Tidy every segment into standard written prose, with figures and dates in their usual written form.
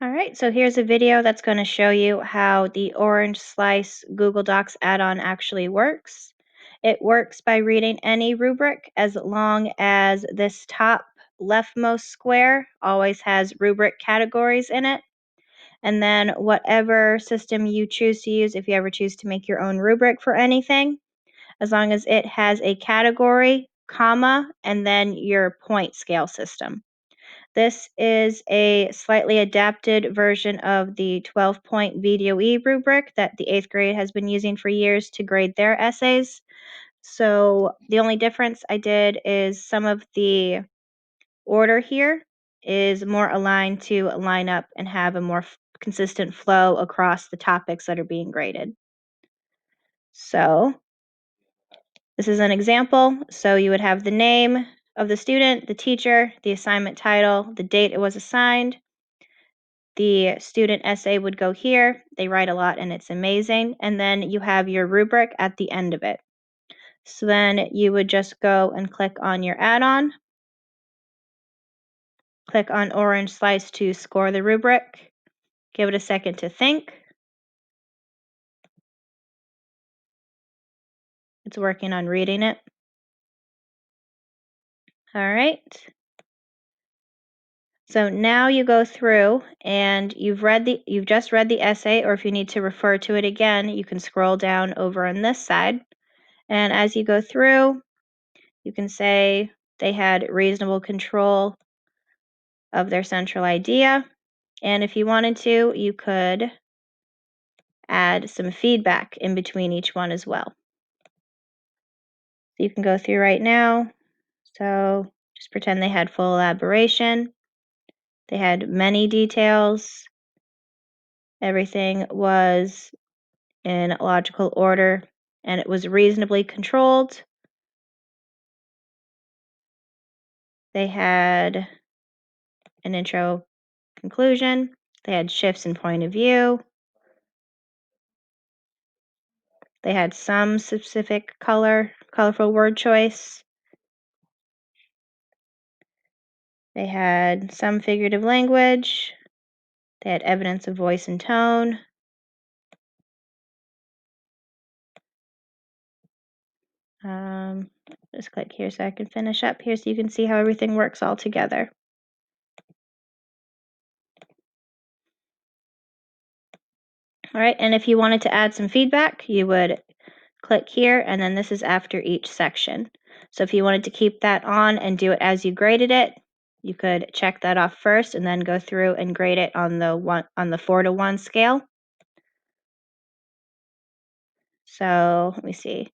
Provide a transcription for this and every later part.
All right, so here's a video that's going to show you how the Orange Slice Google Docs add-on actually works. It works by reading any rubric as long as this top leftmost square always has rubric categories in it. And then whatever system you choose to use, if you ever choose to make your own rubric for anything, as long as it has a category, comma, and then your point scale system. This is a slightly adapted version of the 12-point VDOE rubric that the 8th grade has been using for years to grade their essays. So the only difference I did is some of the order here is more aligned to line up and have a more consistent flow across the topics that are being graded. So this is an example. So you would have the name of the student, the teacher, the assignment title, the date it was assigned. The student essay would go here. They write a lot and it's amazing. And then you have your rubric at the end of it. So then you would just go and click on your add-on. Click on Orange Slice to score the rubric. Give it a second to think. It's working on reading it. All right. So now you go through and you've just read the essay, or if you need to refer to it again, you can scroll down over on this side. And as you go through, you can say they had reasonable control of their central idea. And if you wanted to, you could add some feedback in between each one as well. So you can go through right now. So just pretend they had full elaboration. They had many details. Everything was in logical order and it was reasonably controlled. They had an intro, conclusion. They had shifts in point of view. They had some specific colorful word choice. They had some figurative language. They had evidence of voice and tone. Just click here so I can finish up here so you can see how everything works all together. All right, and if you wanted to add some feedback, you would click here, and then this is after each section. So if you wanted to keep that on and do it as you graded it, you could check that off first and then go through and grade it on the 4-to-1 scale. So let me see.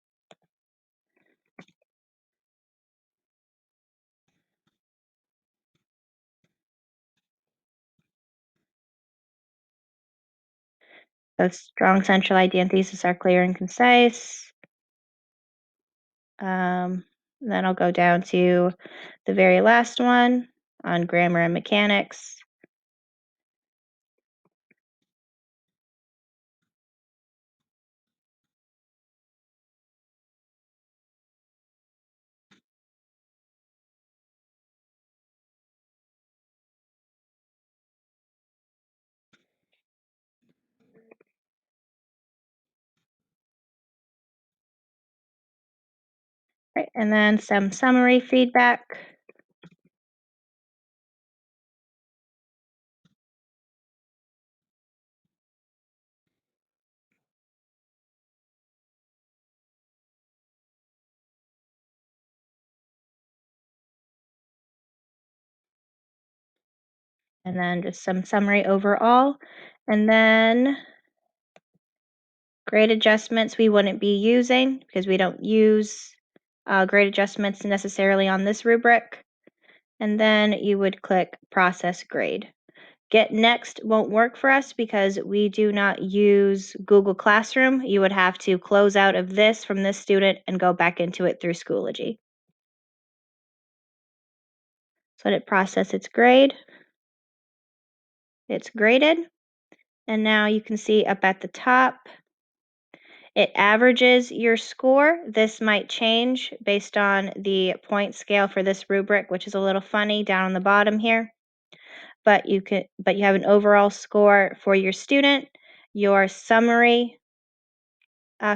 So strong central idea and thesis are clear and concise. Then I'll go down to the very last one on grammar and mechanics. Right, and then some summary feedback. And then just some summary overall. And then grade adjustments we wouldn't be using because we don't use grade adjustments necessarily on this rubric. And then you would click process grade. Get next won't work for us because we do not use Google Classroom. You would have to close out of this from this student and go back into it through Schoology. So let it process its grade. It's graded. And now you can see up at the top, it averages your score. This might change based on the point scale for this rubric, which is a little funny down on the bottom here. but you have an overall score for your student. Your summary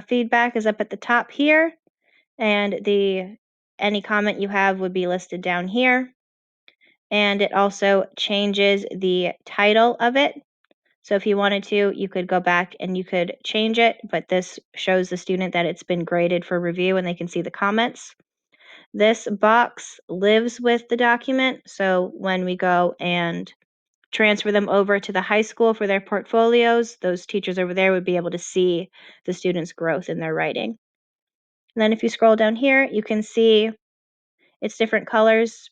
feedback is up at the top here, and any comment you have would be listed down here. And it also changes the title of it. So if you wanted to, you could go back and you could change it, but this shows the student that it's been graded for review and they can see the comments. This box lives with the document, so when we go and transfer them over to the high school for their portfolios, those teachers over there would be able to see the students' growth in their writing. And then if you scroll down here, you can see it's different colors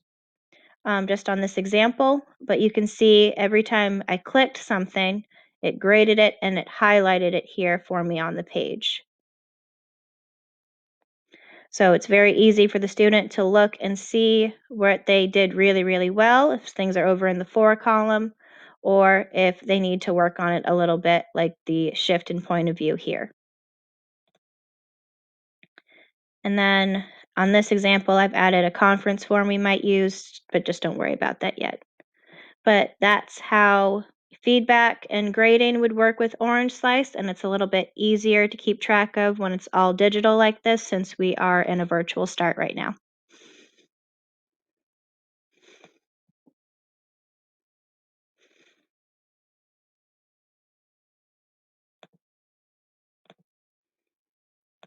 just on this example, but you can see every time I clicked something, it graded it and it highlighted it here for me on the page. So it's very easy for the student to look and see what they did really, really well, if things are over in the for column, or if they need to work on it a little bit, like the shift in point of view here. And then on this example, I've added a conference form we might use, but just don't worry about that yet. But that's how feedback and grading would work with Orange Slice, and it's a little bit easier to keep track of when it's all digital like this since we are in a virtual start right now.